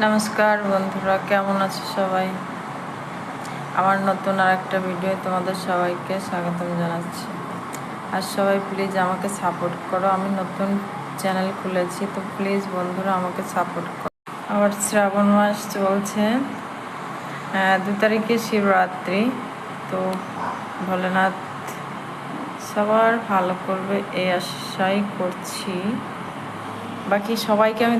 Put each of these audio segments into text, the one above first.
নমস্কার বন্ধুরা, কেমন আছো সবাই? আমার নতুন আর একটা ভিডিও তোমাদের সবাইকে স্বাগতম জানাচ্ছি। আর সবাই প্লিজ আমাকে সাপোর্ট করো। আমি নতুন চ্যানেল খুলেছি, তো প্লিজ বন্ধুরা আমাকে সাপোর্ট করো। আবার শ্রাবণ মাস চলছে, 2 তারিখে শিবরাত্রি। তো ভোলেনাথ সবার ভালো করবে এই আশাই করছি। বাকি সবাইকে আমি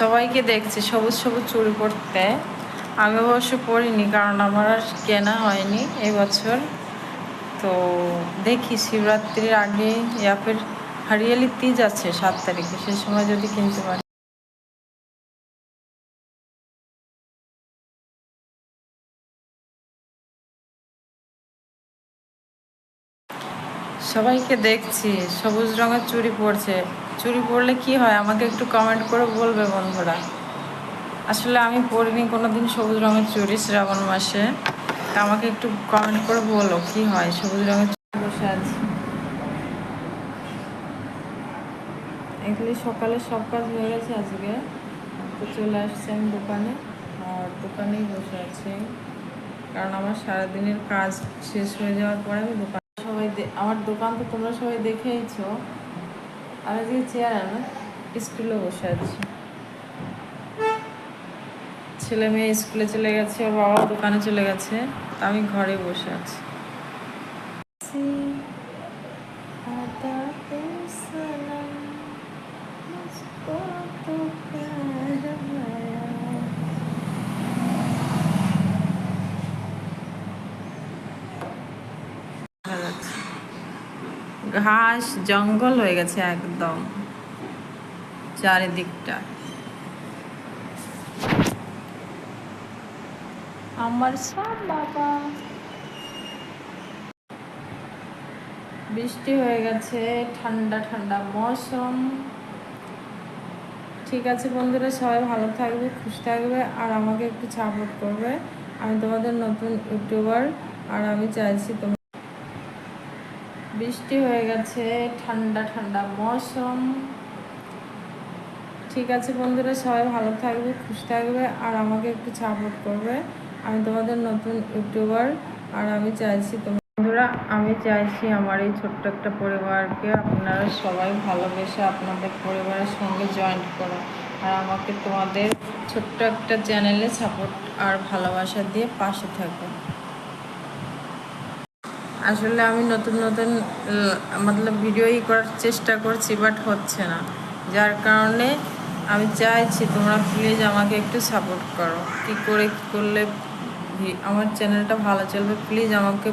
সবাইকে দেখছি সবুজ সবুজ চুড়ি পরতে। আমি অবশ্য পরিনি, কারণ আমার আর কেনা হয়নি এই বছর। তো দেখি শিবরাত্রির আগে ইয়া ফির হরিয়ালি তিজ আছে 7 তারিখে, সেই সময় যদি কিনতে পারি। সবাইকে দেখছি সবুজ রঙের চুড়ি পরছে। চুড়ি পরলে কি হয় আমাকে একটু কমেন্ট করে বলবে বন্ধুরা। আসলে আমি পরিনি কোনোদিন সবুজ রঙের চুড়ি শ্রাবণ মাসে, তা আমাকে একটু কমেন্ট করে বলো কি হয় সবুজ রঙের চুড়ি বসে আছি। এগুলি সকালে সব কাজ হয়ে গেছে আজকে, তো চলে আসছি আমি দোকানে। আর দোকানেই বসে আছি, কারণ আমার সারাদিনের কাজ শেষ হয়ে যাওয়ার পরে আমি দোকান আমার দোকান তো তোমরা সবাই দেখেইছো। আর আজকে চেয়ার না, স্কুলে বসে আছি। ছেলে মেয়ে স্কুলে চলে গেছে, ওর বাবা দোকানে চলে গেছে, তা আমি ঘরে বসে আছি। ঘাস জঙ্গল হয়ে গেছে একদম চারিদিকটা। আমার সব বাবা বৃষ্টি হয়ে গেছে, ঠান্ডা ঠান্ডা মৌসুম। ঠিক আছে বন্ধুরা, সবাই ভালো থাকবে, খুশি থাকবে, আর আমাকে একটু সাপোর্ট করবে। আমি তোমাদের নতুন ইউটিউবার, আর আমি চাইছি বৃষ্টি হয়ে গেছে, ঠান্ডা ঠান্ডা মৌসুম। ঠিক আছে বন্ধুরা, সবাই ভালো থাকবে, খুশি থাকবে, আর আমাকে একটু সাপোর্ট করবে। আমি তোমাদের নতুন ইউটিউবার, আর আমি চাইছি বন্ধুরা, আমি চাইছি আমার এই ছোট্ট একটা পরিবারকে আপনারা সবাই ভালোবেসে আপনাদের পরিবারের সঙ্গে জয়েন্ট করো, আর আমাকে তোমাদের ছোট্ট একটা চ্যানেলে সাপোর্ট আর ভালোবাসা দিয়ে পাশে থাকো। আসলে আমি নতুন নতুন মতলব ভিডিওই করার চেষ্টা করছি, বাট হচ্ছে না, যার কারণে আমি চাইছি তোমরা প্লিজ আমাকে একটু সাপোর্ট করো। কী করলে আমার চ্যানেলটা ভালো চলবে, প্লিজ আমাকে